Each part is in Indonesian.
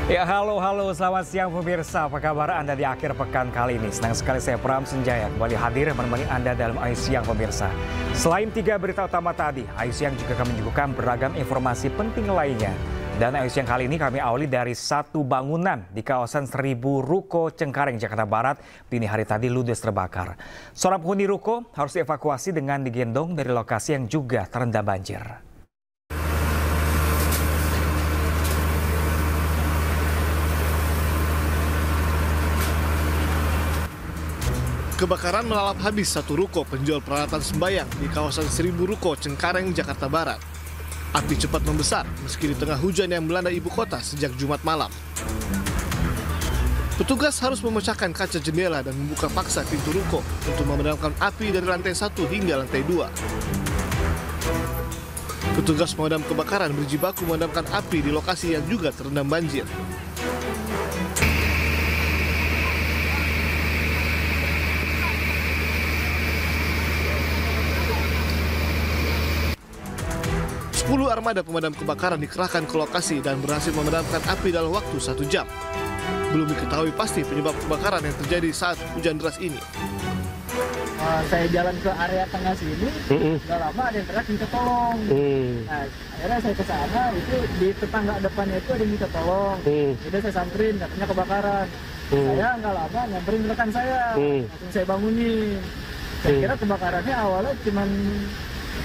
Ya, halo, selamat siang pemirsa. Apa kabar Anda di akhir pekan kali ini? Senang sekali saya Pram Senjaya kembali hadir menemani Anda dalam Ayu Siang pemirsa. Selain 3 berita utama tadi, Ayu Siang juga akan menyuguhkan beragam informasi penting lainnya. Dan Ayu Siang kali ini kami awali dari satu bangunan di kawasan 1000 Ruko Cengkareng, Jakarta Barat. Dini hari tadi ludes terbakar. Seorang penghuni ruko harus dievakuasi dengan digendong dari lokasi yang juga terendam banjir. Kebakaran melalap habis satu ruko penjual peralatan sembayang di kawasan 1000 Ruko Cengkareng, Jakarta Barat. Api cepat membesar meski di tengah hujan yang melanda ibu kota sejak Jumat malam. Petugas harus memecahkan kaca jendela dan membuka paksa pintu ruko untuk memadamkan api dari lantai 1 hingga lantai 2. Petugas pemadam kebakaran berjibaku memadamkan api di lokasi yang juga terendam banjir. Sepuluh armada pemadam kebakaran dikerahkan ke lokasi dan berhasil memadamkan api dalam waktu 1 jam. Belum diketahui pasti penyebab kebakaran yang terjadi saat hujan deras ini. Saya jalan ke area tengah sini, nggak lama ada yang teriak minta tolong. Nah, akhirnya saya ke sana, itu di tetangga depannya itu ada yang minta tolong. Jadi saya samperin, katanya kebakaran. Saya nggak lama nyamperin rekan saya, langsung saya bangunin. Saya kira kebakarannya awalnya cuman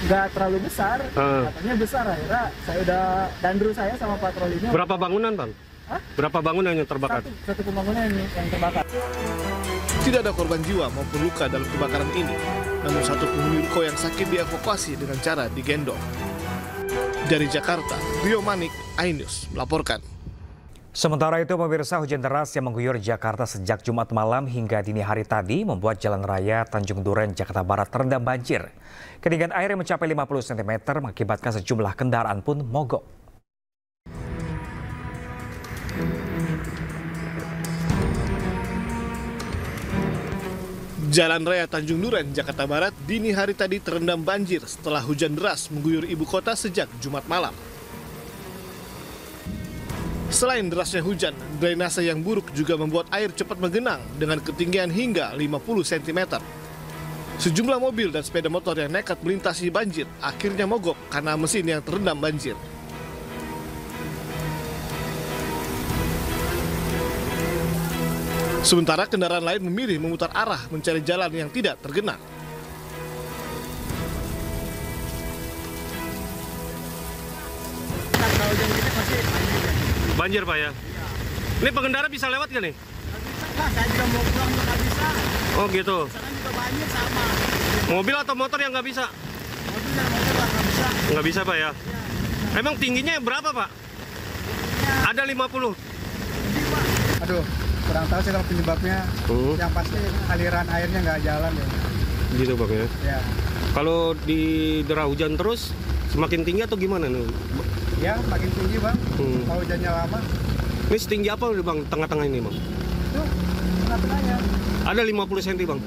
nggak terlalu besar, katanya besar. Akhirnya saya udah dandru saya sama patrolinya. Berapa bangunan, Bang? Hah? Berapa bangunan yang terbakar? Satu pembangunan yang terbakar. Tidak ada korban jiwa maupun luka dalam kebakaran ini. Namun satu penghuni ruko yang sakit dievakuasi dengan cara digendong. Dari Jakarta, Rio Manik, iNews melaporkan. Sementara itu pemirsa, hujan deras yang mengguyur Jakarta sejak Jumat malam hingga dini hari tadi membuat jalan raya Tanjung Duren, Jakarta Barat terendam banjir. Ketinggian air yang mencapai 50 cm mengakibatkan sejumlah kendaraan pun mogok. Jalan Raya Tanjung Duren, Jakarta Barat dini hari tadi terendam banjir setelah hujan deras mengguyur ibu kota sejak Jumat malam. Selain derasnya hujan, drainase yang buruk juga membuat air cepat menggenang dengan ketinggian hingga 50 cm. Sejumlah mobil dan sepeda motor yang nekat melintasi banjir akhirnya mogok karena mesin yang terendam banjir. Sementara kendaraan lain memilih memutar arah mencari jalan yang tidak tergenang. Banjir, Pak ya? Ini pengendara bisa lewat nggak nih? Saya juga mau pulang juga nggak bisa. Oh gitu. Sana juga banjir sama. Mobil atau motor yang nggak bisa? Mobil dan motor nggak bisa. Nggak bisa, Pak ya? Emang tingginya berapa, Pak? Ada 50. Aduh, kurang tahu sih kalau penyebabnya. Yang pasti aliran airnya nggak jalan ya. Gitu, Pak ya? Ya, Kalau di derah hujan terus, semakin tinggi atau gimana nih? ya makin tinggi bang. Kalau hujannya lama, Ini setinggi apa, Bang, tengah-tengah ini, Bang? itu tengah-tengahnya Ada 50 cm, Bang?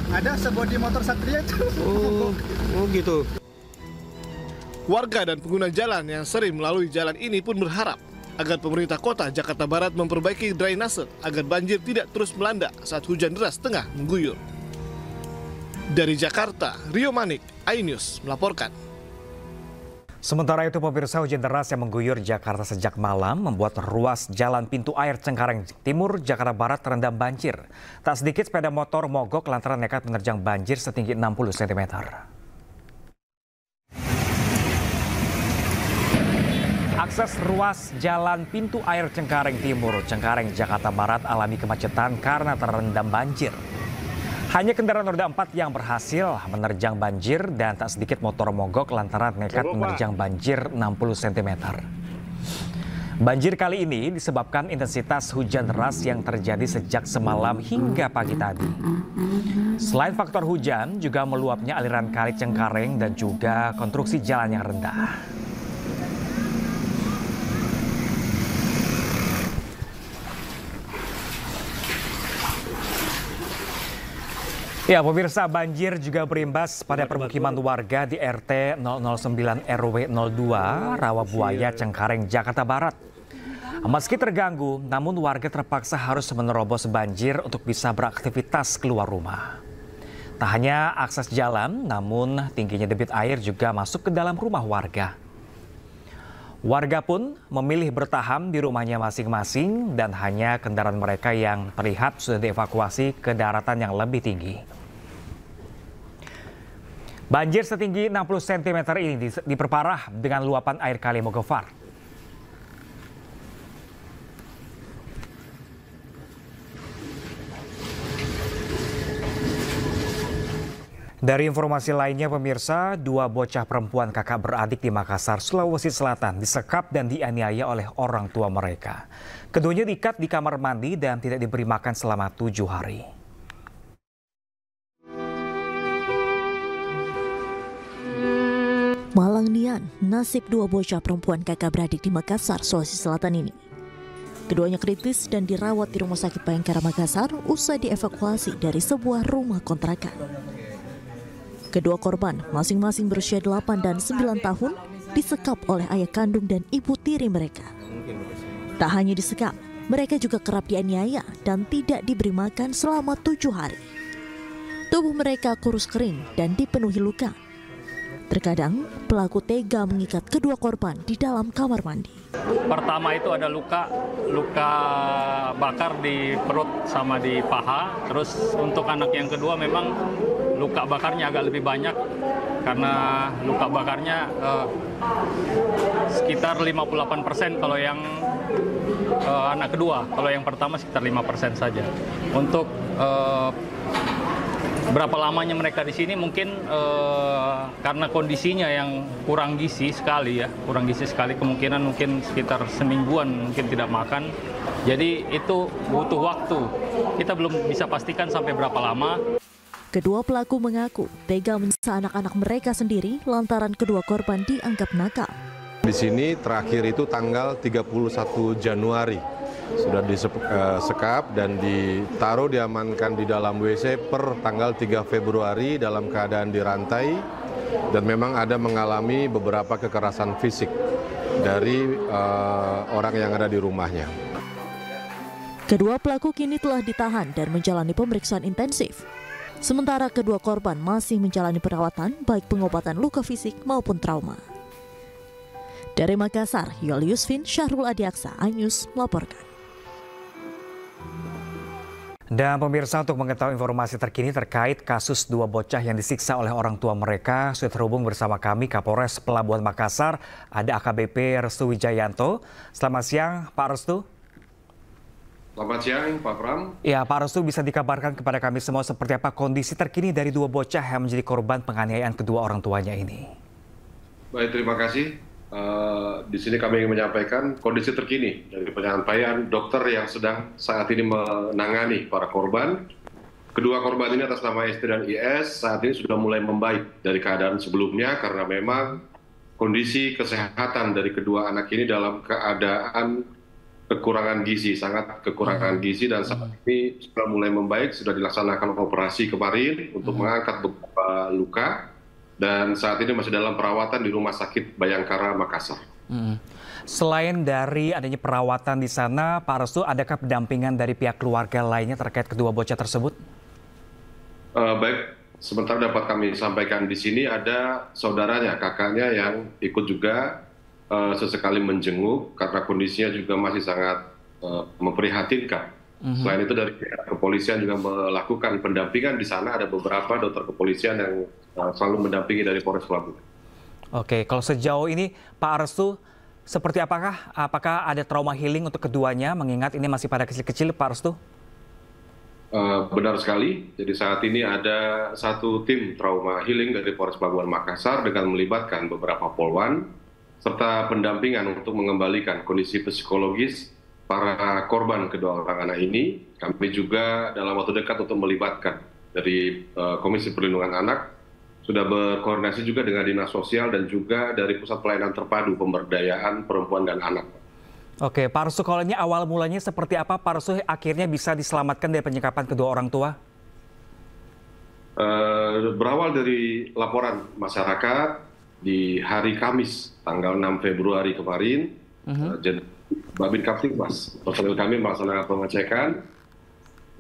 ada sebodi motor Satria itu. Oh gitu. Warga dan pengguna jalan yang sering melalui jalan ini pun berharap agar pemerintah kota Jakarta Barat memperbaiki drainase agar banjir tidak terus melanda saat hujan deras tengah mengguyur. Dari Jakarta, Rio Manik, iNews melaporkan. Sementara itu pemirsa, hujan deras yang mengguyur Jakarta sejak malam membuat ruas jalan pintu air Cengkareng Timur, Jakarta Barat terendam banjir. Tak sedikit sepeda motor mogok lantaran nekat menerjang banjir setinggi 60 cm. Akses ruas jalan pintu air Cengkareng Timur, Cengkareng, Jakarta Barat alami kemacetan karena terendam banjir. Hanya kendaraan roda 4 yang berhasil menerjang banjir dan tak sedikit motor mogok lantaran nekat menerjang banjir 60 cm. Banjir kali ini disebabkan intensitas hujan deras yang terjadi sejak semalam hingga pagi tadi. Selain faktor hujan, juga meluapnya aliran kali Cengkareng dan juga konstruksi jalan yang rendah. Ya, pemirsa, banjir juga berimbas pada permukiman warga di RT 009 RW 02 Rawabuaya, Cengkareng, Jakarta Barat. Meski terganggu, namun warga terpaksa harus menerobos banjir untuk bisa beraktivitas keluar rumah. Tak hanya akses jalan, namun tingginya debit air juga masuk ke dalam rumah warga. Warga pun memilih bertahan di rumahnya masing-masing dan hanya kendaraan mereka yang terlihat sudah dievakuasi ke daratan yang lebih tinggi. Banjir setinggi 60 cm ini diperparah dengan luapan air Kali Mogovar. Dari informasi lainnya pemirsa, 2 bocah perempuan kakak beradik di Makassar, Sulawesi Selatan disekap dan dianiaya oleh orang tua mereka. Keduanya diikat di kamar mandi dan tidak diberi makan selama 7 hari. Malang nian nasib 2 bocah perempuan kakak beradik di Makassar, Sulawesi Selatan ini. Keduanya kritis dan dirawat di Rumah Sakit Bayangkara Makassar usai dievakuasi dari sebuah rumah kontrakan. Kedua korban, masing-masing berusia 8 dan 9 tahun, disekap oleh ayah kandung dan ibu tiri mereka. Tak hanya disekap, mereka juga kerap dianiaya dan tidak diberi makan selama 7 hari. Tubuh mereka kurus kering dan dipenuhi luka. Terkadang, pelaku tega mengikat kedua korban di dalam kamar mandi. Pertama itu ada luka bakar di perut sama di paha. Terus untuk anak yang kedua memang luka bakarnya agak lebih banyak karena luka bakarnya sekitar 58% kalau yang anak kedua. Kalau yang pertama sekitar 5% saja. Untuk berapa lamanya mereka di sini mungkin karena kondisinya yang kurang gizi sekali, kemungkinan mungkin sekitar semingguan mungkin tidak makan. Jadi itu butuh waktu. Kita belum bisa pastikan sampai berapa lama. Kedua pelaku mengaku tega menyiksa anak-anak mereka sendiri lantaran kedua korban dianggap nakal. Di sini terakhir itu tanggal 31 Januari. Sudah disekap dan ditaruh diamankan di dalam WC per tanggal 3 Februari dalam keadaan dirantai dan memang ada mengalami beberapa kekerasan fisik dari orang yang ada di rumahnya. Kedua pelaku kini telah ditahan dan menjalani pemeriksaan intensif. Sementara kedua korban masih menjalani perawatan baik pengobatan luka fisik maupun trauma. Dari Makassar, Yol Yusfin, Syahrul Adiaksa, iNews melaporkan. Dan pemirsa, untuk mengetahui informasi terkini terkait kasus 2 bocah yang disiksa oleh orang tua mereka, sudah terhubung bersama kami Kapolres Pelabuhan Makassar, ada AKBP Restu Wijayanto. Selamat siang, Pak Restu. Selamat siang, Pak Pram. Ya, Pak Restu, bisa dikabarkan kepada kami semua seperti apa kondisi terkini dari 2 bocah yang menjadi korban penganiayaan kedua orang tuanya ini? Baik, terima kasih. Di sini kami ingin menyampaikan kondisi terkini dari penyampaian dokter yang sedang saat ini menangani para korban. Kedua korban ini atas nama ST dan IS saat ini sudah mulai membaik dari keadaan sebelumnya karena memang kondisi kesehatan dari kedua anak ini dalam keadaan kekurangan gizi, sangat kekurangan gizi, dan saat ini sudah mulai membaik, sudah dilaksanakan operasi kemarin untuk mengangkat beberapa luka. Dan saat ini masih dalam perawatan di Rumah Sakit Bayangkara Makassar. Selain dari adanya perawatan di sana, Pak Restu, adakah pendampingan dari pihak keluarga lainnya terkait kedua bocah tersebut? Baik, sementara dapat kami sampaikan di sini ada saudaranya, kakaknya yang ikut juga sesekali menjenguk karena kondisinya juga masih sangat memprihatinkan. Selain itu dari pihak kepolisian juga melakukan pendampingan di sana, ada beberapa dokter kepolisian yang selalu mendampingi dari Polres Pelabuhan. Oke, kalau sejauh ini Pak Restu, seperti apakah ada trauma healing untuk keduanya mengingat ini masih pada kecil-kecil, Pak Restu? Benar sekali, jadi saat ini ada satu tim trauma healing dari Polres Pelabuhan Makassar dengan melibatkan beberapa polwan serta pendampingan untuk mengembalikan kondisi psikologis para korban kedua orang anak ini. Kami juga dalam waktu dekat untuk melibatkan dari Komisi Perlindungan Anak, sudah berkoordinasi juga dengan Dinas Sosial dan juga dari Pusat Pelayanan Terpadu Pemberdayaan Perempuan dan Anak. Oke, Pak Restu, kalau ini awal mulanya seperti apa Pak Restu akhirnya bisa diselamatkan dari penyekapan kedua orang tua? Berawal dari laporan masyarakat di hari Kamis, tanggal 6 Februari kemarin, Babin Kaptipmas, personil kami melaksanakan pengecekan,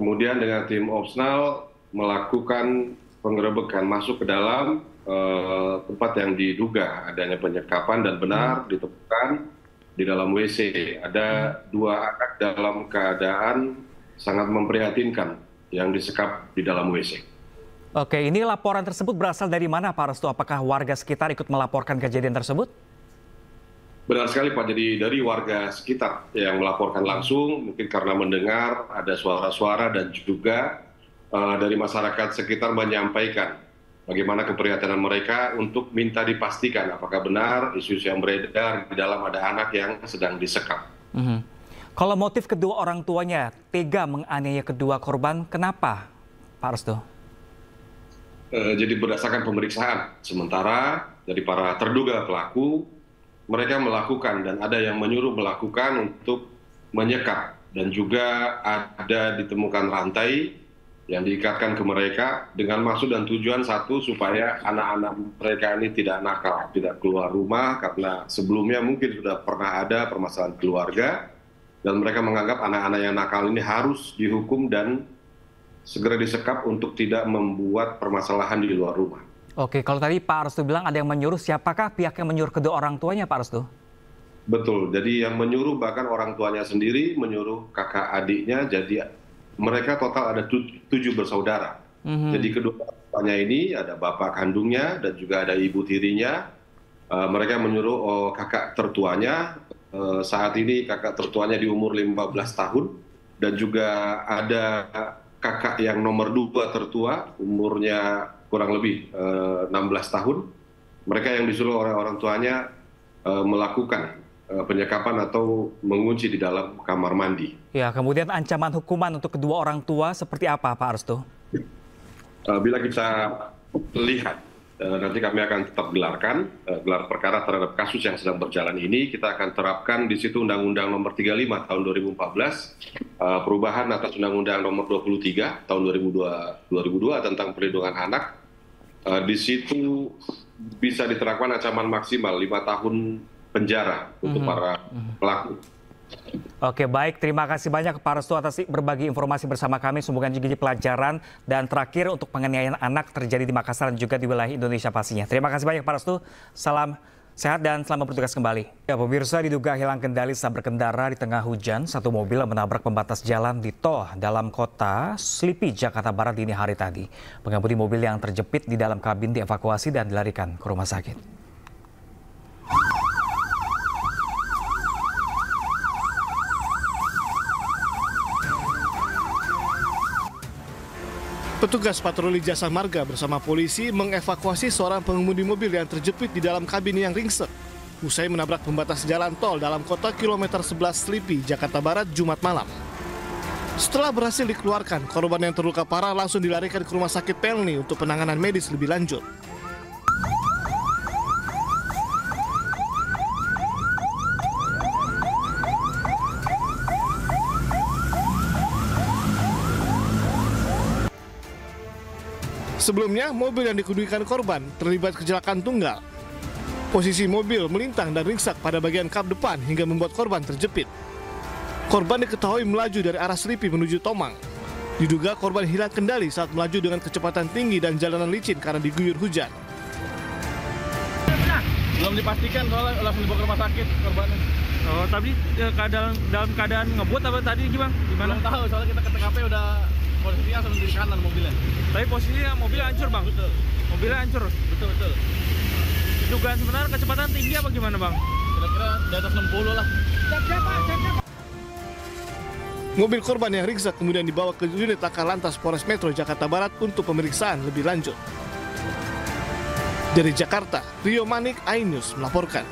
kemudian dengan tim Opsnal melakukan penggerebekan masuk ke dalam tempat yang diduga adanya penyekapan dan benar ditemukan di dalam WC. Ada 2 anak dalam keadaan sangat memprihatinkan yang disekap di dalam WC. Oke, ini laporan tersebut berasal dari mana Pak Restu? Apakah warga sekitar ikut melaporkan kejadian tersebut? Benar sekali Pak, jadi dari warga sekitar yang melaporkan langsung, mungkin karena mendengar ada suara-suara dan juga dari masyarakat sekitar menyampaikan bagaimana keprihatinan mereka untuk minta dipastikan apakah benar isu-isu yang beredar di dalam ada anak yang sedang disekap. Kalau motif kedua orang tuanya tega menganiaya kedua korban, kenapa Pak Restu? Jadi berdasarkan pemeriksaan sementara dari para terduga pelaku, mereka melakukan dan ada yang menyuruh melakukan untuk menyekap dan juga ada ditemukan rantai yang diikatkan ke mereka dengan maksud dan tujuan satu supaya anak-anak mereka ini tidak nakal, tidak keluar rumah karena sebelumnya mungkin sudah pernah ada permasalahan keluarga dan mereka menganggap anak-anak yang nakal ini harus dihukum dan segera disekap untuk tidak membuat permasalahan di luar rumah. Oke, kalau tadi Pak Restu bilang ada yang menyuruh, siapakah pihak yang menyuruh kedua orang tuanya Pak Restu? Betul, jadi yang menyuruh bahkan orang tuanya sendiri, menyuruh kakak adiknya, jadi mereka total ada 7 bersaudara. Jadi kedua orang tuanya ini ada bapak kandungnya dan juga ada ibu tirinya. Mereka menyuruh kakak tertuanya, saat ini kakak tertuanya di umur 15 tahun, dan juga ada kakak yang nomor 2 tertua, umurnya kurang lebih 16 tahun. Mereka yang disuruh oleh orang tuanya melakukan penyekapan atau mengunci di dalam kamar mandi. Ya, kemudian ancaman hukuman untuk kedua orang tua seperti apa Pak Restu? Bila kita lihat, nanti kami akan tetap gelar perkara terhadap kasus yang sedang berjalan ini. Kita akan terapkan di situ Undang-Undang Nomor 35 Tahun 2014, perubahan atas Undang-Undang Nomor 23 Tahun 2002 tentang perlindungan anak. Di situ bisa diterapkan ancaman maksimal 5 tahun penjara untuk para pelaku. Oke, baik. Terima kasih banyak Pak Restu atas berbagi informasi bersama kami. Semoga jadi pelajaran. Dan terakhir, untuk penganiayaan anak terjadi di Makassar dan juga di wilayah Indonesia pastinya. Terima kasih banyak Pak Restu. Salam sehat dan selamat bertugas kembali. Ya, pemirsa, diduga hilang kendali saat berkendara di tengah hujan, satu mobil menabrak pembatas jalan di tol dalam kota Slipi, Jakarta Barat dini hari tadi. Pengemudi mobil yang terjepit di dalam kabin dievakuasi dan dilarikan ke rumah sakit. Petugas patroli jasa marga bersama polisi mengevakuasi seorang pengemudi mobil yang terjepit di dalam kabin yang ringsek usai menabrak pembatas jalan tol dalam kota kilometer 11 Slipi, Jakarta Barat, Jumat malam. Setelah berhasil dikeluarkan, korban yang terluka parah langsung dilarikan ke rumah sakit Pelni untuk penanganan medis lebih lanjut. Sebelumnya, mobil yang dikemudikan korban terlibat kecelakaan tunggal. Posisi mobil melintang dan ringsek pada bagian kap depan hingga membuat korban terjepit. Korban diketahui melaju dari arah Slipi menuju Tomang. Diduga korban hilang kendali saat melaju dengan kecepatan tinggi dan jalanan licin karena diguyur hujan. Belum dipastikan soalnya langsung dibawa ke rumah sakit korbannya. Oh, tapi dalam keadaan ngebut apa tadi gimana? Belum tahu, soalnya kita ke TKP udah posisinya langsung di kanan mobilnya. Tapi posisinya mobilnya hancur bang? Betul. Mobilnya hancur? Betul. Dugaan sebenarnya kecepatan tinggi apa gimana bang? Kira-kira di atas 60 lah. Mobil korban yang ringsek kemudian dibawa ke unit Laka Lantas Polres Metro Jakarta Barat untuk pemeriksaan lebih lanjut. Dari Jakarta, Rio Manik, iNews melaporkan.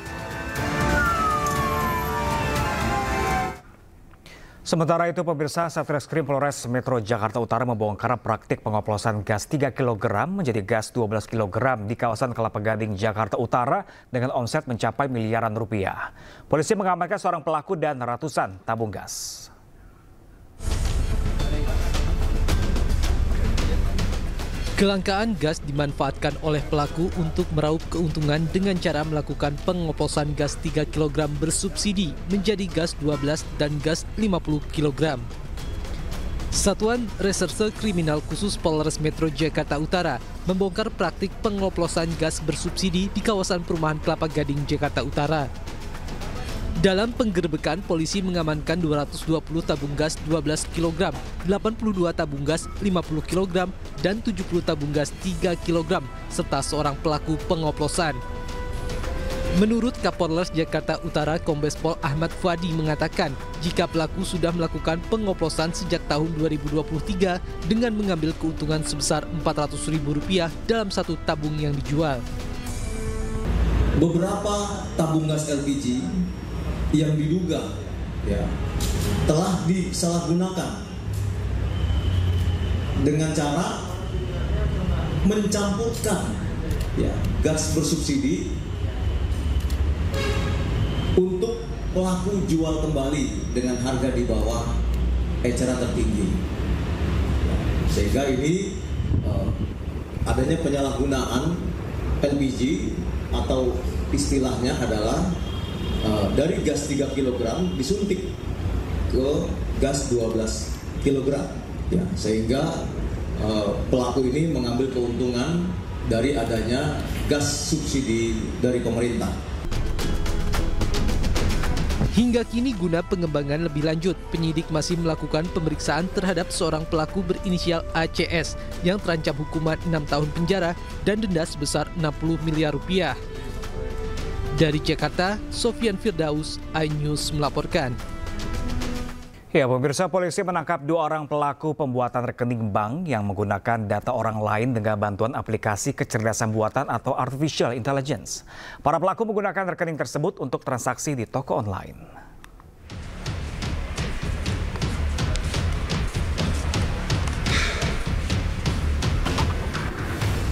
Sementara itu, pemirsa, Satreskrim Polres Metro Jakarta Utara membongkar praktik pengoplosan gas 3 kg menjadi gas 12 kg di kawasan Kelapa Gading, Jakarta Utara dengan omset mencapai miliaran rupiah. Polisi mengamankan seorang pelaku dan ratusan tabung gas. Kelangkaan gas dimanfaatkan oleh pelaku untuk meraup keuntungan dengan cara melakukan pengoplosan gas 3 kg bersubsidi menjadi gas 12 dan gas 50 kg. Satuan Reserse Kriminal Khusus Polres Metro Jakarta Utara membongkar praktik pengoplosan gas bersubsidi di kawasan perumahan Kelapa Gading, Jakarta Utara. Dalam penggerbekan, polisi mengamankan 220 tabung gas 12 kg, 82 tabung gas 50 kg, dan 70 tabung gas 3 kg, serta seorang pelaku pengoplosan. Menurut Kapolres Jakarta Utara, Kombes Pol Ahmad Fuadi mengatakan, jika pelaku sudah melakukan pengoplosan sejak tahun 2023 dengan mengambil keuntungan sebesar Rp400.000 dalam satu tabung yang dijual. Beberapa tabung gas LPG yang diduga telah disalahgunakan dengan cara mencampurkan gas bersubsidi untuk pelaku jual kembali dengan harga di bawah eceran tertinggi, sehingga ini adanya penyalahgunaan LPG atau istilahnya adalah dari gas 3 kg disuntik ke gas 12 kg, sehingga pelaku ini mengambil keuntungan dari adanya gas subsidi dari pemerintah. Hingga kini guna pengembangan lebih lanjut, penyidik masih melakukan pemeriksaan terhadap seorang pelaku berinisial ACS yang terancam hukuman 6 tahun penjara dan denda sebesar Rp60 miliar. Dari Jakarta, Sofian Firdaus, iNews melaporkan. Ya, pemirsa, polisi menangkap 2 orang pelaku pembuatan rekening bank yang menggunakan data orang lain dengan bantuan aplikasi kecerdasan buatan atau artificial intelligence. Para pelaku menggunakan rekening tersebut untuk transaksi di toko online.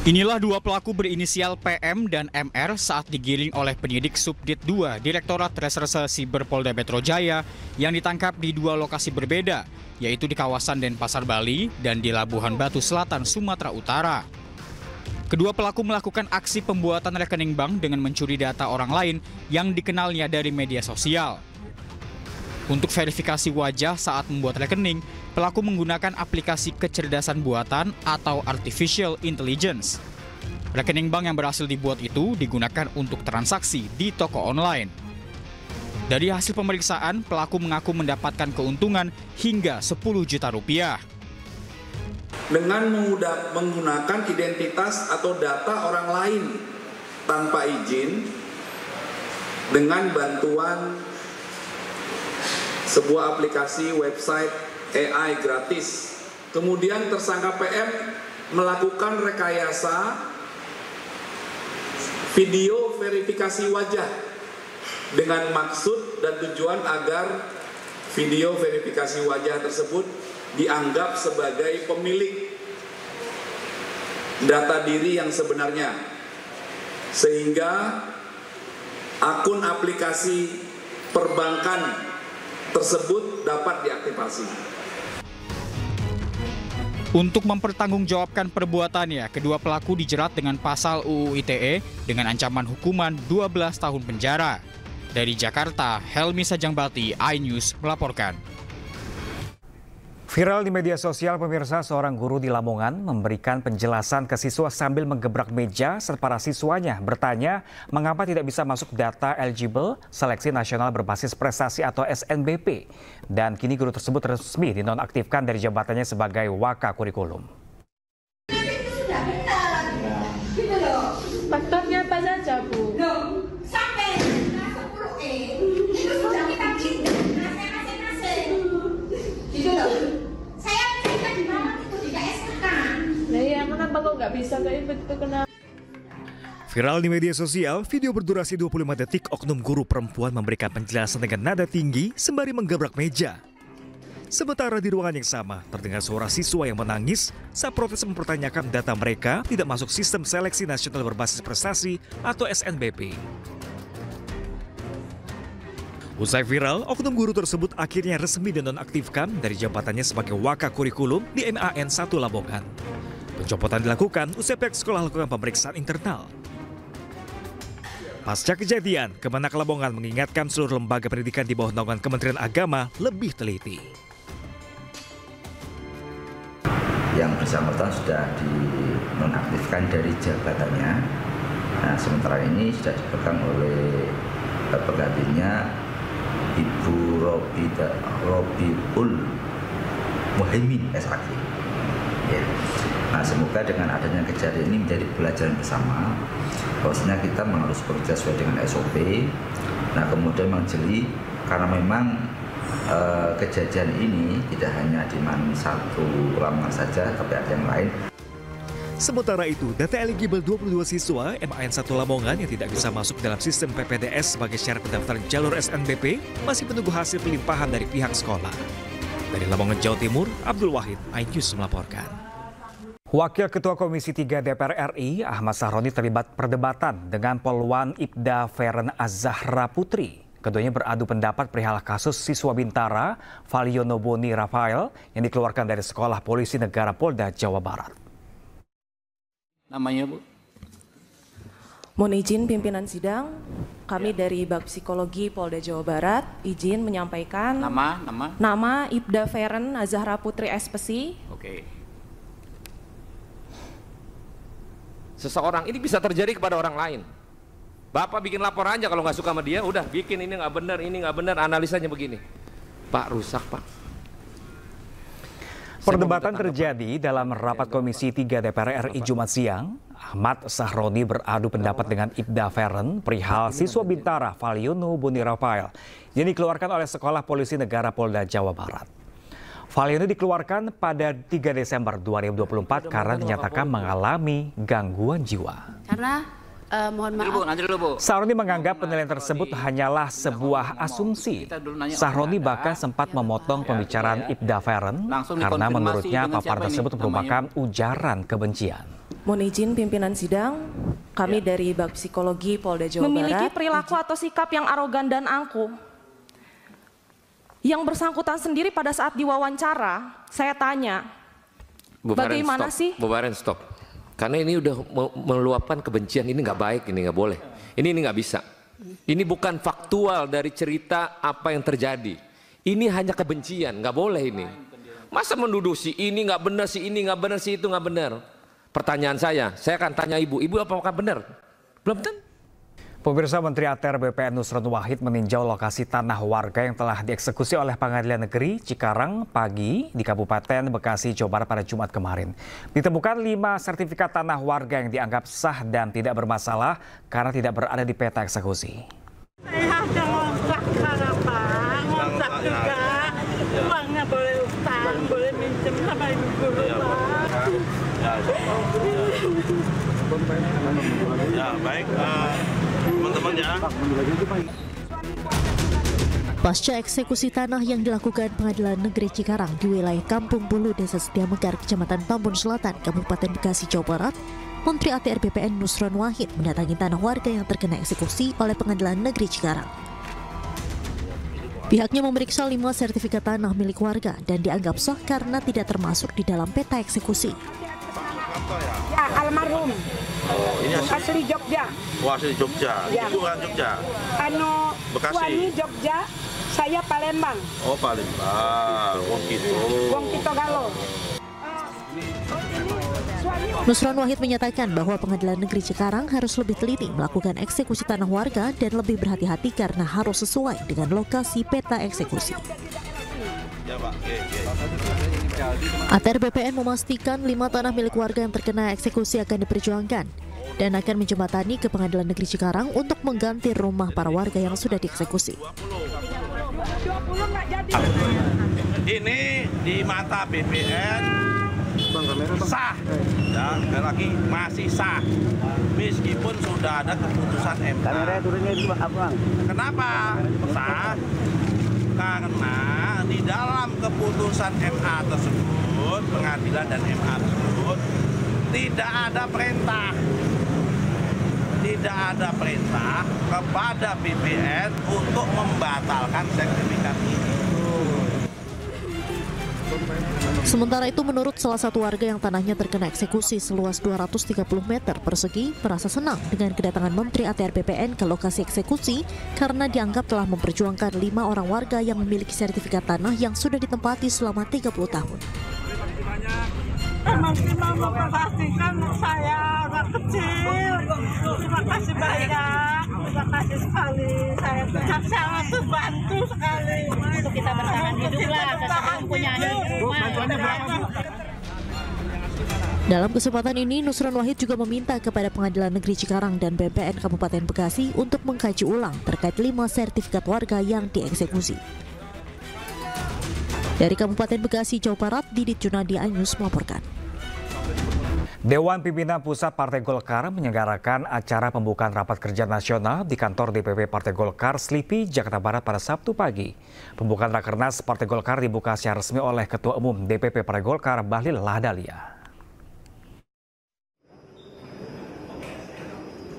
Inilah 2 pelaku berinisial PM dan MR saat digiring oleh penyidik Subdit 2 Direktorat Reserse Siber Polda Metro Jaya yang ditangkap di 2 lokasi berbeda, yaitu di kawasan Denpasar, Bali dan di Labuhan Batu Selatan, Sumatera Utara. Kedua pelaku melakukan aksi pembuatan rekening bank dengan mencuri data orang lain yang dikenalnya dari media sosial. Untuk verifikasi wajah saat membuat rekening, pelaku menggunakan aplikasi kecerdasan buatan atau artificial intelligence. Rekening bank yang berhasil dibuat itu digunakan untuk transaksi di toko online. Dari hasil pemeriksaan, pelaku mengaku mendapatkan keuntungan hingga Rp10 juta. Dengan menggunakan identitas atau data orang lain tanpa izin, dengan bantuan sebuah aplikasi website AI gratis. Kemudian tersangka PM melakukan rekayasa video verifikasi wajah dengan maksud dan tujuan agar video verifikasi wajah tersebut dianggap sebagai pemilik data diri yang sebenarnya, sehingga akun aplikasi perbankan tersebut dapat diaktifasi. Untuk mempertanggungjawabkan perbuatannya, kedua pelaku dijerat dengan pasal UU ITE dengan ancaman hukuman 12 tahun penjara. Dari Jakarta, Helmi Sajangbati, iNews melaporkan. Viral di media sosial, pemirsa, seorang guru di Lamongan memberikan penjelasan ke siswa sambil menggebrak meja saat para siswanya bertanya mengapa tidak bisa masuk data eligible seleksi nasional berbasis prestasi atau SNBP. Dan kini guru tersebut resmi dinonaktifkan dari jabatannya sebagai Waka Kurikulum. Faktornya apa saja, Bu? Sampai 10E itu sudah kita bikin masing-masing. Gitu loh. Saya di bawah itu di SK. Nah ya, kenapa kok nggak bisa kayak itu kenapa? Viral di media sosial, video berdurasi 25 detik oknum guru perempuan memberikan penjelasan dengan nada tinggi sembari menggebrak meja. Sementara di ruangan yang sama, terdengar suara siswa yang menangis saat protes mempertanyakan data mereka tidak masuk sistem seleksi nasional berbasis prestasi atau SNBP. Usai viral, oknum guru tersebut akhirnya resmi dinonaktifkan dari jabatannya sebagai Waka Kurikulum di MAN 1 Lamongan. Pencopotan dilakukan usai pihak sekolah lakukan pemeriksaan internal. Pasca kejadian, Kemenak Lamongan mengingatkan seluruh lembaga pendidikan di bawah naungan Kementerian Agama lebih teliti. Yang bersangkutan sudah dinonaktifkan dari jabatannya. Nah, sementara ini sudah dipegang oleh penggantinya Ibu Robiul Muhaimin SAG. Ya. Nah, semoga dengan adanya kejadian ini menjadi pelajaran bersama bahwasanya kita harus bekerja sesuai dengan SOP. Nah, kemudian menjeli karena memang kejadian ini tidak hanya di satu Lamongan saja, tapi ada yang lain. Sementara itu, data eligible 22 siswa MAN 1 Lamongan yang tidak bisa masuk dalam sistem PPDS sebagai syarat pendaftaran jalur SNBP masih menunggu hasil pelimpahan dari pihak sekolah. Dari Lamongan, Jawa Timur, Abdul Wahid, iNews melaporkan. Wakil Ketua Komisi 3 DPR RI, Ahmad Sahroni terlibat perdebatan dengan Polwan Ibda Feren Az-Zahra Putri. Keduanya beradu pendapat perihal kasus siswa Bintara, Valiono Boni Rafael, yang dikeluarkan dari Sekolah Polisi Negara Polda Jawa Barat. Namanya, Bu? Mohon izin pimpinan sidang, kami dari Bab Psikologi Polda Jawa Barat izin menyampaikan nama Ibda Feren Az-Zahra Putri SPSI. Oke. Seseorang ini bisa terjadi kepada orang lain. Bapak bikin laporan aja kalau nggak suka sama dia, udah bikin ini nggak benar, analisanya begini. Pak, rusak Pak. Perdebatan terjadi dalam rapat Komisi 3 DPR RI Jumat siang. Ahmad Sahroni beradu pendapat dengan Ibda Feren perihal siswa Bintara Valiono Boni Rafael yang dikeluarkan oleh Sekolah Polisi Negara Polda Jawa Barat. Valiono dikeluarkan pada 3 Desember 2024 karena dinyatakan mengalami gangguan jiwa. Karena mohon maaf. Sahroni menganggap penilaian tersebut hanyalah sebuah asumsi. Sahroni bahkan sempat memotong pembicaraan Ibda Feren karena menurutnya paparan tersebut merupakan ujaran kebencian. Mohon izin pimpinan sidang, kami dari Bab Psikologi Polda Jawa Barat memiliki perilaku atau sikap yang arogan dan angkuh. Yang bersangkutan sendiri pada saat diwawancara, saya tanya, bagaimana sih? Bu Baren, stop. Karena ini udah meluapkan kebencian, ini nggak baik, ini nggak boleh. Ini nggak bisa. Ini bukan faktual dari cerita apa yang terjadi. Ini hanya kebencian, nggak boleh ini. Masa menuduh si ini nggak benar, si ini nggak benar, si itu nggak benar. Pertanyaan saya akan tanya ibu apakah benar? Belum tentu. Pemirsa, Menteri ATR BPN Nusron Wahid meninjau lokasi tanah warga yang telah dieksekusi oleh Pengadilan Negeri Cikarang pagi di Kabupaten Bekasi, Jawa Barat pada Jumat kemarin. Ditemukan 5 sertifikat tanah warga yang dianggap sah dan tidak bermasalah karena tidak berada di peta eksekusi. Saya ada ngontrak sekarang Pak, ngontrak juga. Uangnya boleh utang, boleh minjem sama ibu guru Pak. Ya baik, teman-teman ya. Pasca eksekusi tanah yang dilakukan Pengadilan Negeri Cikarang di wilayah Kampung Bulu, Desa Setiamekar, Kecamatan Tambun Selatan, Kabupaten Bekasi, Jawa Barat, Menteri ATR BPN Nusron Wahid mendatangi tanah warga yang terkena eksekusi oleh Pengadilan Negeri Cikarang. Pihaknya memeriksa 5 sertifikat tanah milik warga dan dianggap sah karena tidak termasuk di dalam peta eksekusi. Ya, almarhum. Oh, ini asli Jogja. Oh, asli Jogja. Ya. Ibu kan Jogja. Bekasi. Suami Jogja, saya Palembang. Oh, Palembang. Wong Kito. Wong Kito Galo. Nusron Wahid menyatakan bahwa Pengadilan Negeri Cikarang harus lebih teliti melakukan eksekusi tanah warga dan lebih berhati-hati karena harus sesuai dengan lokasi peta eksekusi. ATR BPN memastikan 5 tanah milik warga yang terkena eksekusi akan diperjuangkan dan akan menjembatani ke Pengadilan Negeri Cikarang untuk mengganti rumah para warga yang sudah dieksekusi. Ini di mata BPN sah, ya, sekali lagi masih sah, meskipun sudah ada keputusan MK. Kenapa sah? Karena di dalam keputusan MA tersebut, pengadilan dan MA tersebut tidak ada perintah kepada BPN untuk membatalkan sertifikat ini. Sementara itu, menurut salah satu warga yang tanahnya terkena eksekusi seluas 230 meter persegi, merasa senang dengan kedatangan Menteri ATR BPN ke lokasi eksekusi karena dianggap telah memperjuangkan 5 orang warga yang memiliki sertifikat tanah yang sudah ditempati selama 30 tahun. Emang cuma memperhatikan saya anak kecil. Terima kasih banyak, terima kasih sekali. Saya sangat terbantu sekali. Untuk kita bertahan hidup lah, kita punya rumah. Dalam kesempatan ini, Nusron Wahid juga meminta kepada Pengadilan Negeri Cikarang dan BPN Kabupaten Bekasi untuk mengkaji ulang terkait 5 sertifikat warga yang dieksekusi. Dari Kabupaten Bekasi, Jawa Barat, Didit Junadi, iNews melaporkan. Dewan Pimpinan Pusat Partai Golkar menyelenggarakan acara pembukaan rapat kerja nasional di kantor DPP Partai Golkar Slipi, Jakarta Barat pada Sabtu pagi. Pembukaan Rakernas Partai Golkar dibuka secara resmi oleh Ketua Umum DPP Partai Golkar Bahlil Lahadalia.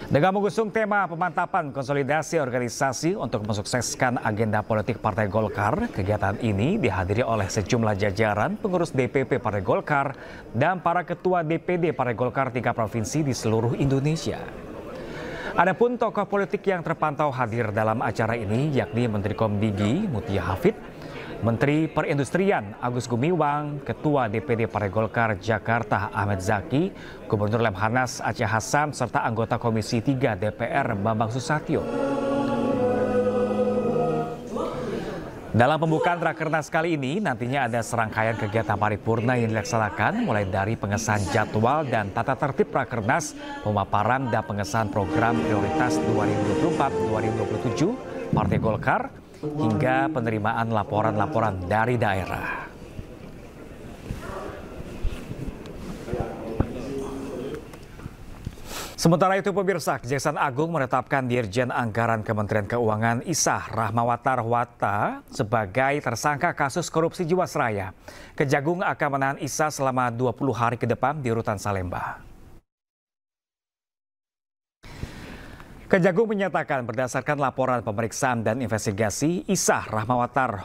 Dengan mengusung tema pemantapan konsolidasi organisasi untuk mensukseskan agenda politik Partai Golkar, kegiatan ini dihadiri oleh sejumlah jajaran pengurus DPP Partai Golkar dan para ketua DPD Partai Golkar tingkat provinsi di seluruh Indonesia. Adapun tokoh politik yang terpantau hadir dalam acara ini yakni Menteri Komdigi Mutia Hafid, Menteri Perindustrian Agus Gumiwang, Ketua DPD Partai Golkar Jakarta Ahmed Zaki, Gubernur Lemhanas Aceh Hasan, serta anggota Komisi 3 DPR Bambang Susatyo. Dalam pembukaan Rakernas kali ini, nantinya ada serangkaian kegiatan paripurna yang dilaksanakan mulai dari pengesahan jadwal dan tata tertib Rakernas, pemaparan dan pengesahan program prioritas 2024-2027 Partai Golkar, hingga penerimaan laporan-laporan dari daerah. Sementara itu, pemirsa, Kejaksaan Agung menetapkan Dirjen Anggaran Kementerian Keuangan Isah Rahmawatar sebagai tersangka kasus korupsi Jiwasraya. Kejagung akan menahan Isah selama 20 hari ke depan di Rutan Salemba. Kejagung menyatakan berdasarkan laporan pemeriksaan dan investigasi, Isah Rahmawatar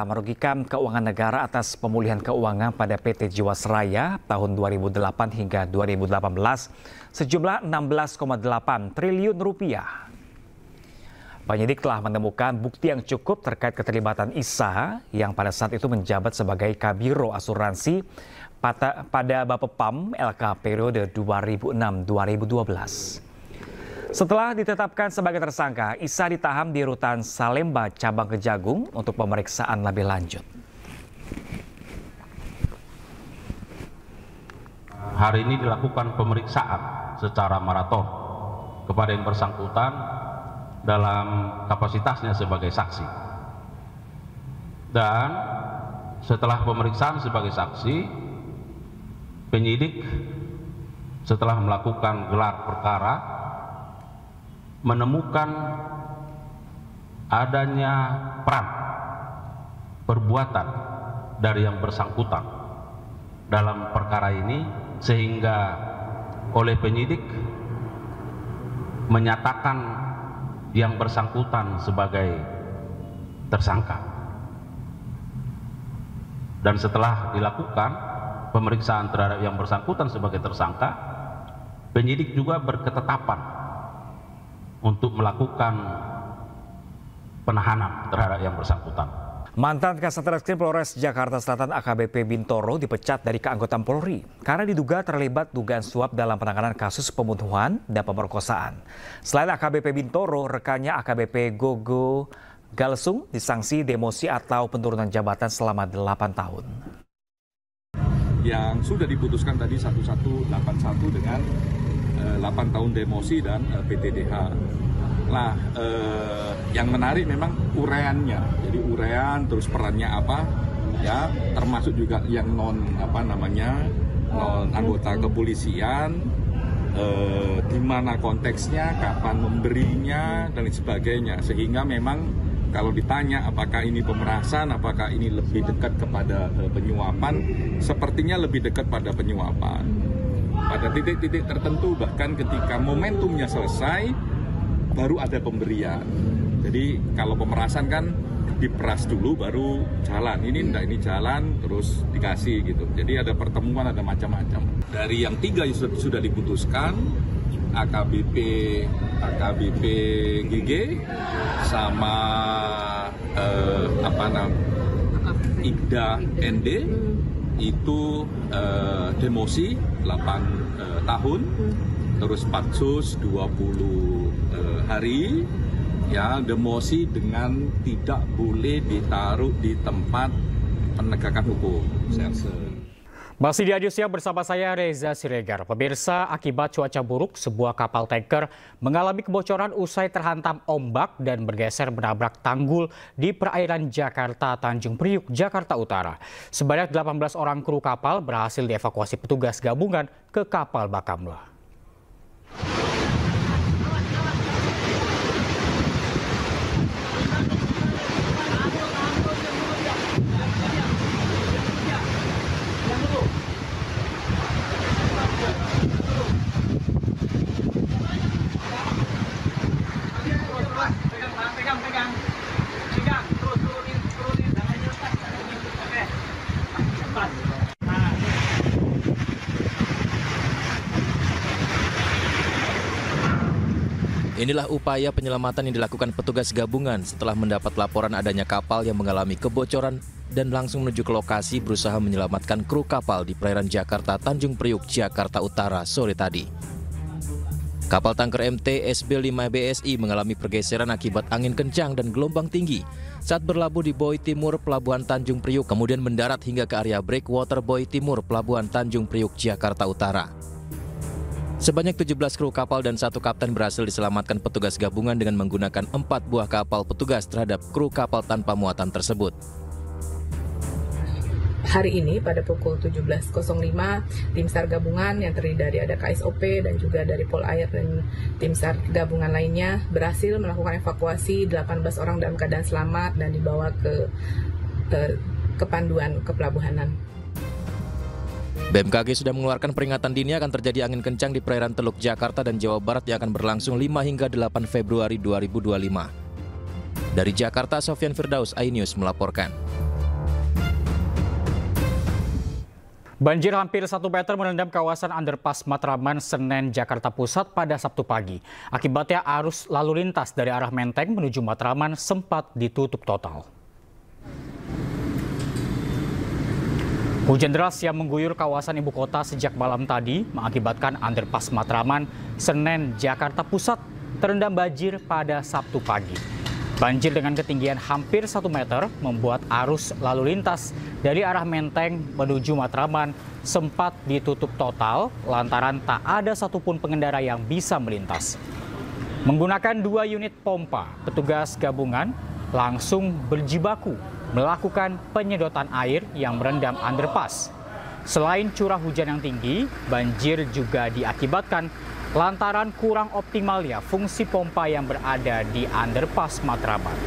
merugikan keuangan negara atas pemulihan keuangan pada PT Jiwasraya tahun 2008 hingga 2018 sejumlah 16,8 triliun rupiah. Penyidik telah menemukan bukti yang cukup terkait keterlibatan Isah yang pada saat itu menjabat sebagai Kabiro Asuransi pada Bapepam LK periode 2006-2012. Setelah ditetapkan sebagai tersangka, Isah ditahan di Rutan Salemba cabang Kejagung untuk pemeriksaan lebih lanjut. Hari ini dilakukan pemeriksaan secara maraton kepada yang bersangkutan dalam kapasitasnya sebagai saksi. Dan setelah pemeriksaan sebagai saksi, penyidik setelah melakukan gelar perkara menemukan adanya peran perbuatan dari yang bersangkutan dalam perkara ini, sehingga oleh penyidik menyatakan yang bersangkutan sebagai tersangka. Dan setelah dilakukan pemeriksaan terhadap yang bersangkutan sebagai tersangka, penyidik juga berketetapan untuk melakukan penahanan terhadap yang bersangkutan. Mantan Kasat Reskrim Polres Jakarta Selatan AKBP Bintoro dipecat dari keanggotaan Polri karena diduga terlibat dugaan suap dalam penanganan kasus pembunuhan dan pemerkosaan. Selain AKBP Bintoro, rekannya AKBP Gogo Galsung disangsi demosi atau penurunan jabatan selama 8 tahun. Yang sudah diputuskan tadi 1181 dengan 8 tahun demosi dan PTDH. Nah, yang menarik memang uraiannya. Jadi uraian terus perannya apa, ya, termasuk juga yang non anggota kepolisian, di mana konteksnya, kapan memberinya dan sebagainya. Sehingga memang kalau ditanya apakah ini pemerasan, apakah ini lebih dekat kepada penyuapan, sepertinya lebih dekat pada penyuapan. Pada titik-titik tertentu, bahkan ketika momentumnya selesai, baru ada pemberian. Jadi kalau pemerasan kan diperas dulu baru jalan. Ini enggak, ini jalan terus dikasih gitu. Jadi ada pertemuan, ada macam-macam. Dari yang 3 yang sudah diputuskan, AKBP GG sama Ibda ND itu demosi 8 tahun, terus Patsus 20 hari, ya demosi dengan tidak boleh ditaruh di tempat penegakan hukum. Masih di Adi Siang bersama saya Reza Siregar. Pemirsa, akibat cuaca buruk, sebuah kapal tanker mengalami kebocoran usai terhantam ombak dan bergeser menabrak tanggul di perairan Jakarta Tanjung Priuk, Jakarta Utara. Sebanyak 18 orang kru kapal berhasil dievakuasi petugas gabungan ke kapal Bakamla. Inilah upaya penyelamatan yang dilakukan petugas gabungan setelah mendapat laporan adanya kapal yang mengalami kebocoran dan langsung menuju ke lokasi berusaha menyelamatkan kru kapal di perairan Jakarta Tanjung Priuk, Jakarta Utara sore tadi. Kapal tanker MT SB5 BSI mengalami pergeseran akibat angin kencang dan gelombang tinggi saat berlabuh di Boy Timur, Pelabuhan Tanjung Priuk, kemudian mendarat hingga ke area Breakwater Boy Timur, Pelabuhan Tanjung Priuk, Jakarta Utara. Sebanyak 17 kru kapal dan 1 kapten berhasil diselamatkan petugas gabungan dengan menggunakan 4 buah kapal petugas terhadap kru kapal tanpa muatan tersebut. Hari ini pada pukul 17.05, tim SAR gabungan yang terdiri dari ada KSOP dan juga dari Polair dan tim SAR gabungan lainnya berhasil melakukan evakuasi 18 orang dalam keadaan selamat dan dibawa ke Panduan Kepelabuhanan. BMKG sudah mengeluarkan peringatan dini akan terjadi angin kencang di perairan Teluk Jakarta dan Jawa Barat yang akan berlangsung 5 hingga 8 Februari 2025. Dari Jakarta, Sofyan Firdaus, iNews melaporkan. Banjir hampir 1 meter merendam kawasan underpass Matraman, Senen, Jakarta Pusat pada Sabtu pagi. Akibatnya arus lalu lintas dari arah Menteng menuju Matraman sempat ditutup total. Hujan deras yang mengguyur kawasan ibu kota sejak malam tadi mengakibatkan underpass Matraman, Senen, Jakarta Pusat terendam banjir pada Sabtu pagi. Banjir dengan ketinggian hampir 1 meter membuat arus lalu lintas dari arah Menteng menuju Matraman sempat ditutup total lantaran tak ada satupun pengendara yang bisa melintas. Menggunakan 2 unit pompa, petugas gabungan langsung berjibaku melakukan penyedotan air yang merendam underpass. Selain curah hujan yang tinggi, banjir juga diakibatkan lantaran kurang optimalnya fungsi pompa yang berada di underpass Matraman.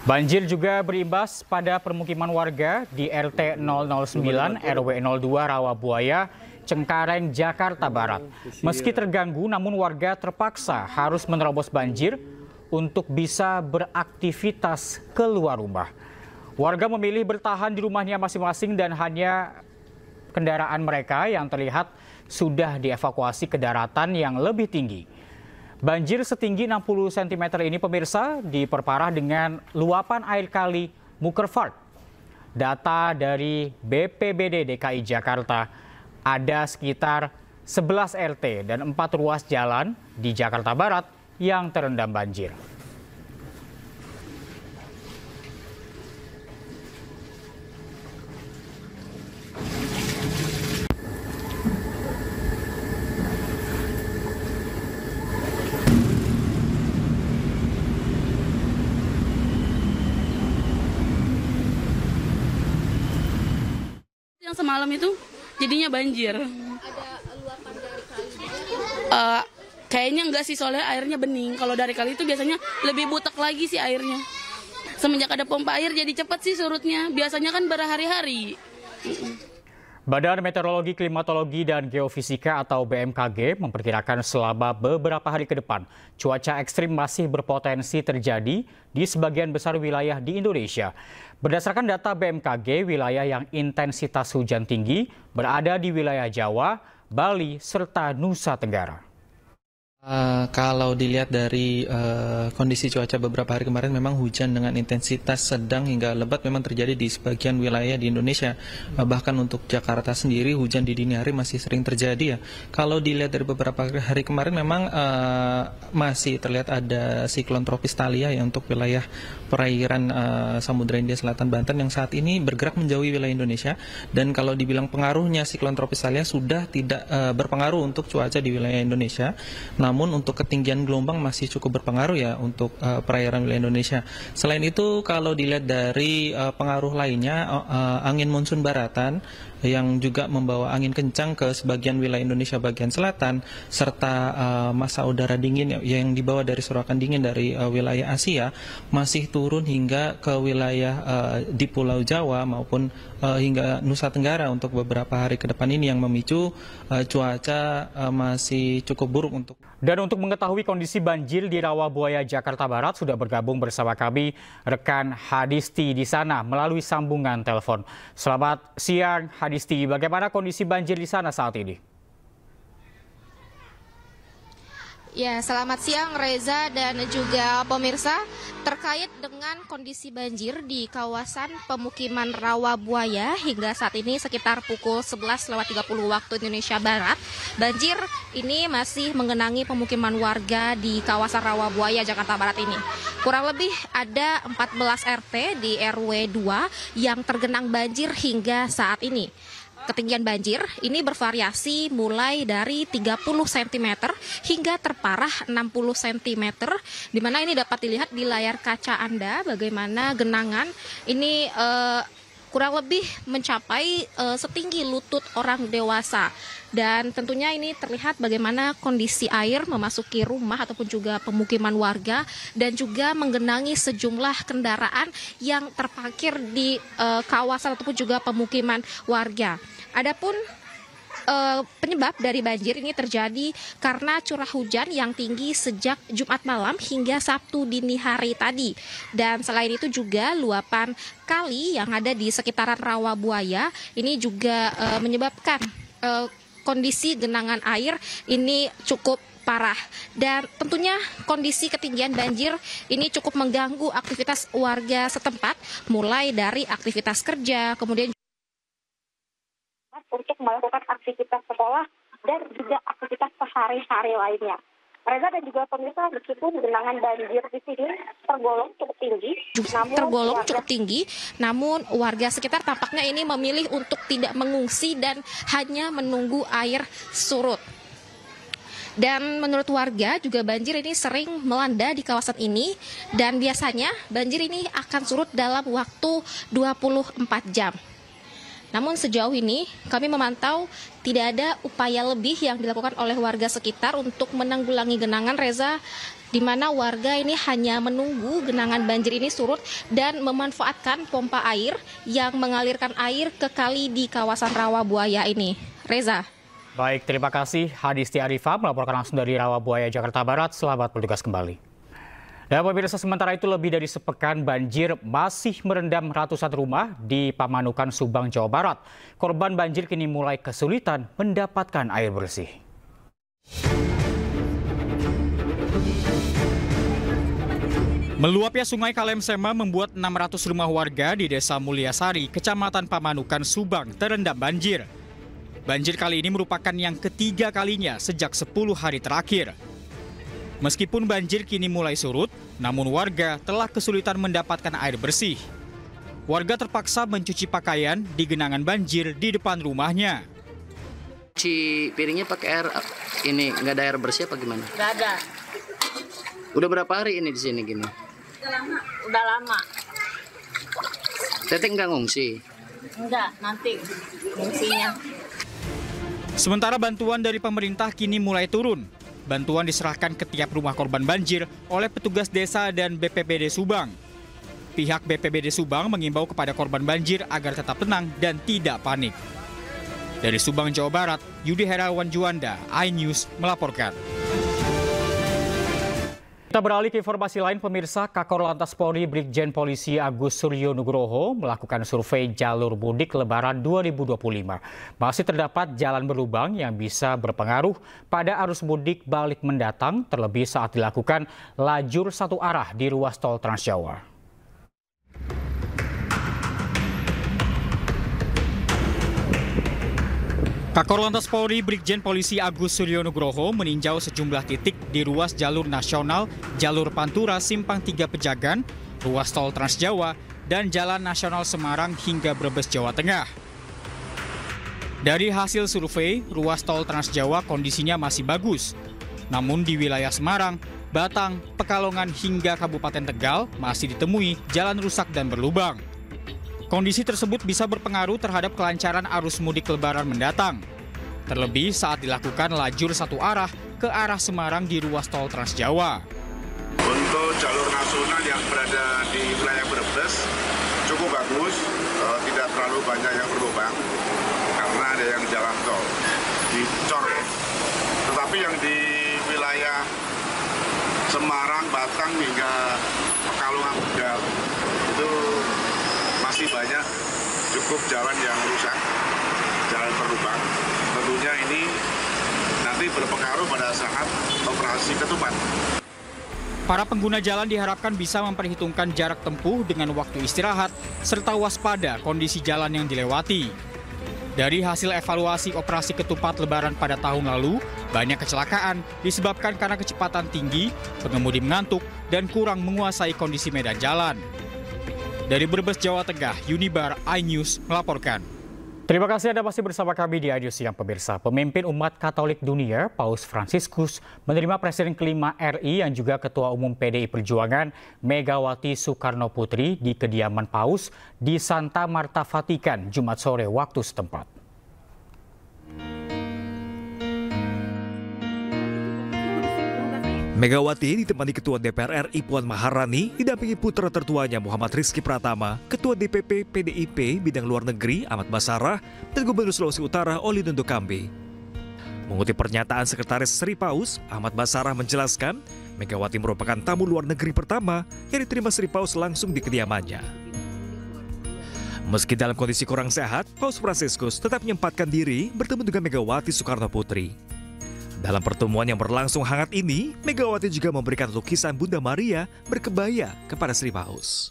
Banjir juga berimbas pada permukiman warga di RT 009 RW 02 Rawabuaya, Cengkareng, Jakarta Barat. Meski terganggu, namun warga terpaksa harus menerobos banjir untuk bisa beraktivitas keluar rumah. Warga memilih bertahan di rumahnya masing-masing dan hanya kendaraan mereka yang terlihat sudah dievakuasi ke daratan yang lebih tinggi. Banjir setinggi 60 cm ini pemirsa diperparah dengan luapan air kali Mukervart. Data dari BPBD DKI Jakarta, ada sekitar 11 RT dan 4 ruas jalan di Jakarta Barat yang terendam banjir. Yang semalam itu jadinya banjir. Ada luapan dari kali? Kayaknya enggak sih, soalnya airnya bening. Kalau dari kali itu biasanya lebih butek lagi sih airnya. Semenjak ada pompa air jadi cepat sih surutnya. Biasanya kan berhari-hari. Badan Meteorologi, Klimatologi, dan Geofisika atau BMKG memperkirakan selama beberapa hari ke depan, cuaca ekstrim masih berpotensi terjadi di sebagian besar wilayah di Indonesia. Berdasarkan data BMKG, wilayah yang intensitas hujan tinggi berada di wilayah Jawa, Bali, serta Nusa Tenggara. Kalau dilihat dari kondisi cuaca beberapa hari kemarin, memang hujan dengan intensitas sedang hingga lebat memang terjadi di sebagian wilayah di Indonesia. Bahkan untuk Jakarta sendiri hujan di dini hari masih sering terjadi ya. Kalau dilihat dari beberapa hari kemarin memang masih terlihat ada siklon tropis Thalia ya untuk wilayah perairan Samudra Hindia Selatan Banten yang saat ini bergerak menjauhi wilayah Indonesia. Dan kalau dibilang pengaruhnya siklon tropis Thalia sudah tidak berpengaruh untuk cuaca di wilayah Indonesia. Namun untuk ketinggian gelombang masih cukup berpengaruh ya untuk perairan wilayah Indonesia. Selain itu kalau dilihat dari pengaruh lainnya, angin monsun baratan yang juga membawa angin kencang ke sebagian wilayah Indonesia bagian selatan, serta massa udara dingin yang dibawa dari surakan dingin dari wilayah Asia masih turun hingga ke wilayah di Pulau Jawa maupun hingga Nusa Tenggara untuk beberapa hari ke depan ini yang memicu cuaca masih cukup buruk untuk. Dan untuk mengetahui kondisi banjir di Rawabuaya, Jakarta Barat, sudah bergabung bersama kami rekan Hadisti di sana melalui sambungan telepon. Selamat siang Hadisti, bagaimana kondisi banjir di sana saat ini? Ya, selamat siang Reza dan juga pemirsa. Terkait dengan kondisi banjir di kawasan pemukiman Rawabuaya hingga saat ini sekitar pukul 11.30 waktu Indonesia Barat, banjir ini masih mengenangi pemukiman warga di kawasan Rawabuaya, Jakarta Barat ini. Kurang lebih ada 14 RT di RW 2 yang tergenang banjir hingga saat ini. Ketinggian banjir ini bervariasi mulai dari 30 cm hingga terparah 60 cm, di mana ini dapat dilihat di layar kaca Anda bagaimana genangan ini kurang lebih mencapai setinggi lutut orang dewasa. Dan tentunya ini terlihat bagaimana kondisi air memasuki rumah ataupun juga pemukiman warga dan juga menggenangi sejumlah kendaraan yang terparkir di kawasan ataupun juga pemukiman warga. Adapun penyebab dari banjir ini terjadi karena curah hujan yang tinggi sejak Jumat malam hingga Sabtu dini hari tadi. Dan selain itu juga luapan kali yang ada di sekitaran Rawabuaya ini juga menyebabkan kondisi genangan air ini cukup parah. Dan tentunya kondisi ketinggian banjir ini cukup mengganggu aktivitas warga setempat, mulai dari aktivitas kerja, kemudian untuk melakukan aktivitas sekolah dan juga aktivitas sehari-hari lainnya. Reza dan juga pemirsa, meskipun genangan banjir di sini tergolong cukup tinggi, namun warga sekitar tampaknya ini memilih untuk tidak mengungsi dan hanya menunggu air surut. Dan menurut warga juga banjir ini sering melanda di kawasan ini dan biasanya banjir ini akan surut dalam waktu 24 jam. Namun sejauh ini kami memantau tidak ada upaya lebih yang dilakukan oleh warga sekitar untuk menanggulangi genangan, Reza, di mana warga ini hanya menunggu genangan banjir ini surut dan memanfaatkan pompa air yang mengalirkan air ke kali di kawasan Rawabuaya ini. Reza. Baik, terima kasih Hadisti Arifah melaporkan langsung dari Rawabuaya, Jakarta Barat. Selamat bertugas kembali. Dan pemirsa, sementara itu lebih dari sepekan banjir masih merendam ratusan rumah di Pamanukan, Subang, Jawa Barat. Korban banjir kini mulai kesulitan mendapatkan air bersih. Meluapnya Sungai Kalemsema membuat 600 rumah warga di Desa Mulyasari, Kecamatan Pamanukan, Subang terendam banjir. Banjir kali ini merupakan yang ketiga kalinya sejak 10 hari terakhir. Meskipun banjir kini mulai surut, namun warga telah kesulitan mendapatkan air bersih. Warga terpaksa mencuci pakaian di genangan banjir di depan rumahnya. Cuci piringnya pakai air ini, nggak ada air bersih apa gimana? Nggak ada. Udah berapa hari ini di sini gini? Udah lama. Teteh nggak ngungsi? Enggak, nanti ngungsinya. Sementara bantuan dari pemerintah kini mulai turun. Bantuan diserahkan ke tiap rumah korban banjir oleh petugas desa dan BPBD Subang. Pihak BPBD Subang mengimbau kepada korban banjir agar tetap tenang dan tidak panik. Dari Subang, Jawa Barat, Yudi Herawan Juanda, iNews melaporkan. Kita beralih ke informasi lain, pemirsa. Kakor Lantas Polri Brigjen Polisi Agus Suryo Nugroho melakukan survei jalur mudik Lebaran 2025. Masih terdapat jalan berlubang yang bisa berpengaruh pada arus mudik balik mendatang, terlebih saat dilakukan lajur satu arah di ruas tol Trans Jawa. Kakor Lantas Polri Brigjen Polisi Agus Suryo Nugroho meninjau sejumlah titik di ruas jalur nasional, jalur Pantura Simpang 3 Pejagan, ruas tol Trans Jawa, dan Jalan Nasional Semarang hingga Brebes, Jawa Tengah. Dari hasil survei, ruas tol Trans Jawa kondisinya masih bagus. Namun di wilayah Semarang, Batang, Pekalongan hingga Kabupaten Tegal masih ditemui jalan rusak dan berlubang. Kondisi tersebut bisa berpengaruh terhadap kelancaran arus mudik Lebaran mendatang. Terlebih saat dilakukan lajur satu arah ke arah Semarang di ruas tol Trans Jawa. Untuk jalur nasional yang berada di wilayah Brebes cukup bagus, tidak terlalu banyak yang berlubang karena ada yang jalan tol dicor. Tetapi yang di wilayah Semarang, Batang hingga Pekalongan Tegal itu masih banyak cukup jalan yang rusak, jalan berlubang. Tentunya ini nanti berpengaruh pada saat operasi ketupat. Para pengguna jalan diharapkan bisa memperhitungkan jarak tempuh dengan waktu istirahat, serta waspada kondisi jalan yang dilewati. Dari hasil evaluasi operasi ketupat Lebaran pada tahun lalu, banyak kecelakaan disebabkan karena kecepatan tinggi, pengemudi mengantuk, dan kurang menguasai kondisi medan jalan. Dari Brebes, Jawa Tengah, Yunibar, iNews melaporkan. Terima kasih Anda masih bersama kami di iNews Siang, pemirsa. Pemimpin umat Katolik dunia, Paus Fransiskus, menerima Presiden kelima RI yang juga Ketua Umum PDI Perjuangan, Megawati Soekarno Putri, di kediaman Paus di Santa Marta, Vatikan, Jumat sore waktu setempat. Megawati ditemani Ketua DPR RI Puan Maharani, didampingi putra tertuanya Muhammad Rizky Pratama, Ketua DPP PDIP Bidang Luar Negeri Ahmad Basarah, dan Gubernur Sulawesi Utara Oli Dondo Kambe. Mengutip pernyataan Sekretaris Sri Paus, Ahmad Basarah menjelaskan, Megawati merupakan tamu luar negeri pertama yang diterima Sri Paus langsung di kediamannya. Meski dalam kondisi kurang sehat, Paus Fransiskus tetap menyempatkan diri bertemu dengan Megawati Soekarno Putri. Dalam pertemuan yang berlangsung hangat ini, Megawati juga memberikan lukisan Bunda Maria berkebaya kepada Sri Paus.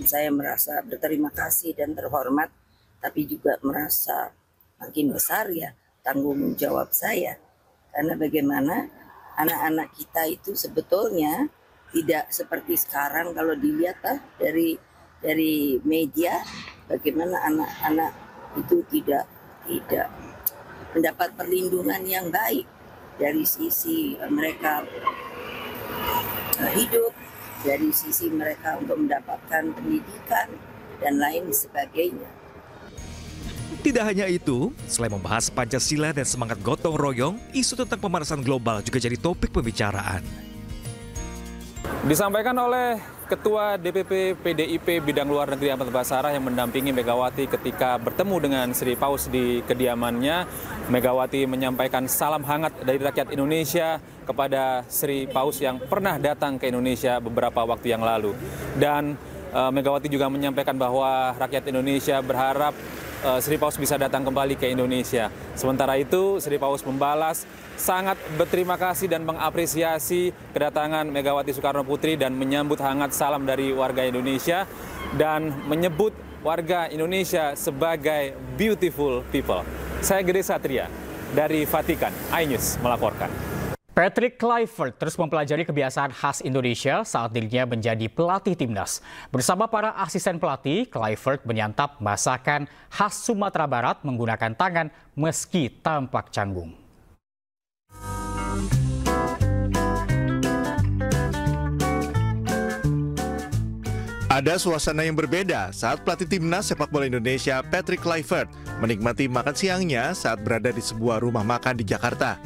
Saya merasa berterima kasih dan terhormat, tapi juga merasa makin besar ya tanggung jawab saya. Karena bagaimana anak-anak kita itu sebetulnya tidak seperti sekarang kalau dilihat dari media, bagaimana anak-anak itu tidak mendapat perlindungan yang baik dari sisi mereka hidup, dari sisi mereka untuk mendapatkan pendidikan dan lain sebagainya. Tidak hanya itu, selain membahas Pancasila dan semangat gotong royong, isu tentang pemanasan global juga jadi topik pembicaraan. Disampaikan oleh Ketua DPP PDIP Bidang Luar Negeri Ahmad Basarah yang mendampingi Megawati ketika bertemu dengan Sri Paus di kediamannya. Megawati menyampaikan salam hangat dari rakyat Indonesia kepada Sri Paus yang pernah datang ke Indonesia beberapa waktu yang lalu. Dan Megawati juga menyampaikan bahwa rakyat Indonesia berharap Sri Paus bisa datang kembali ke Indonesia. Sementara itu, Sri Paus membalas sangat berterima kasih dan mengapresiasi kedatangan Megawati Soekarno Putri dan menyambut hangat salam dari warga Indonesia dan menyebut warga Indonesia sebagai beautiful people. Saya Gede Satria dari Vatikan, iNews melaporkan. Patrick Kluivert terus mempelajari kebiasaan khas Indonesia saat dirinya menjadi pelatih timnas. Bersama para asisten pelatih, Kluivert menyantap masakan khas Sumatera Barat menggunakan tangan meski tampak canggung. Ada suasana yang berbeda saat pelatih timnas sepak bola Indonesia Patrick Kluivert menikmati makan siangnya saat berada di sebuah rumah makan di Jakarta.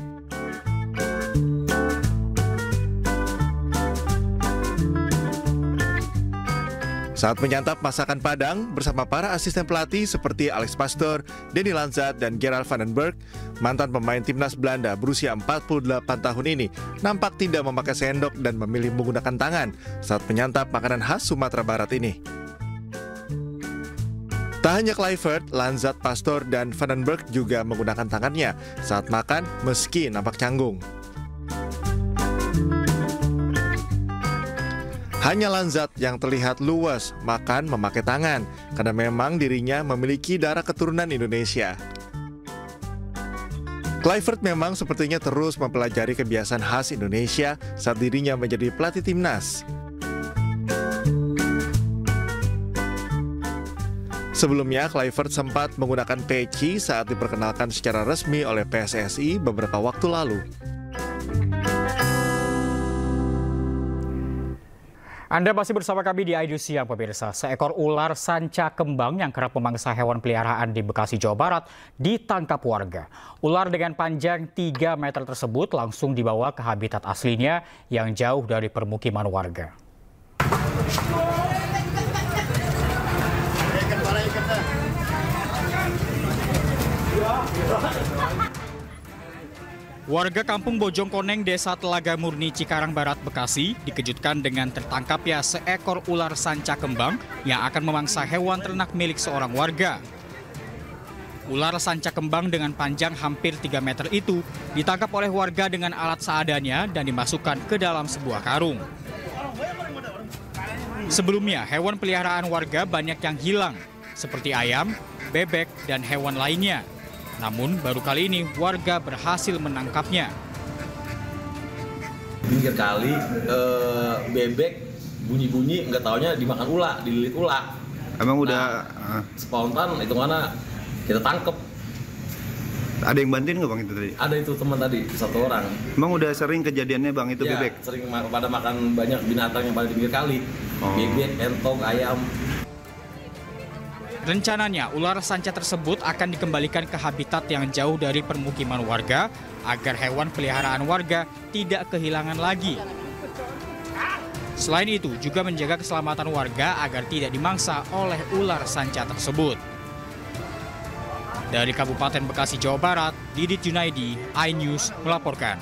Saat menyantap masakan Padang bersama para asisten pelatih seperti Alex Pastoor, Denny Lanzat, dan Gerard van den Berg, mantan pemain timnas Belanda berusia 48 tahun ini nampak tidak memakai sendok dan memilih menggunakan tangan saat menyantap makanan khas Sumatera Barat ini. Tak hanya Kluivert, Lanzat, Pastoor, dan van den Berg juga menggunakan tangannya saat makan meski nampak canggung. Hanya Lanzat yang terlihat luas makan memakai tangan karena memang dirinya memiliki darah keturunan Indonesia. Kluivert memang sepertinya terus mempelajari kebiasaan khas Indonesia saat dirinya menjadi pelatih timnas. Sebelumnya, Kluivert sempat menggunakan peci saat diperkenalkan secara resmi oleh PSSI beberapa waktu lalu. Anda masih bersama kami di iNews Siang, pemirsa. Seekor ular sanca kembang yang kerap memangsa hewan peliharaan di Bekasi, Jawa Barat ditangkap warga. Ular dengan panjang 3 meter tersebut langsung dibawa ke habitat aslinya yang jauh dari permukiman warga. Warga kampung Bojongkoneng, Desa Telaga Murni, Cikarang Barat, Bekasi dikejutkan dengan tertangkapnya seekor ular sanca kembang yang akan memangsa hewan ternak milik seorang warga. Ular sanca kembang dengan panjang hampir 3 meter itu ditangkap oleh warga dengan alat seadanya dan dimasukkan ke dalam sebuah karung. Sebelumnya, hewan peliharaan warga banyak yang hilang, seperti ayam, bebek, dan hewan lainnya. Namun baru kali ini warga berhasil menangkapnya. Pinggir kali bebek bunyi-bunyi, nggak taunya dimakan ular, dililit ular. Emang udah spontan itu mana kita tangkep. Ada yang bantuin nggak bang itu tadi? Ada itu teman tadi, 1 orang. Emang udah sering kejadiannya bang itu ya, bebek? Sering pada makan banyak binatang yang pada di pinggir kali. Bebek, entong, ayam. Rencananya, ular sanca tersebut akan dikembalikan ke habitat yang jauh dari permukiman warga agar hewan peliharaan warga tidak kehilangan lagi. Selain itu, juga menjaga keselamatan warga agar tidak dimangsa oleh ular sanca tersebut. Dari Kabupaten Bekasi, Jawa Barat, Didit Junaidi, iNews melaporkan.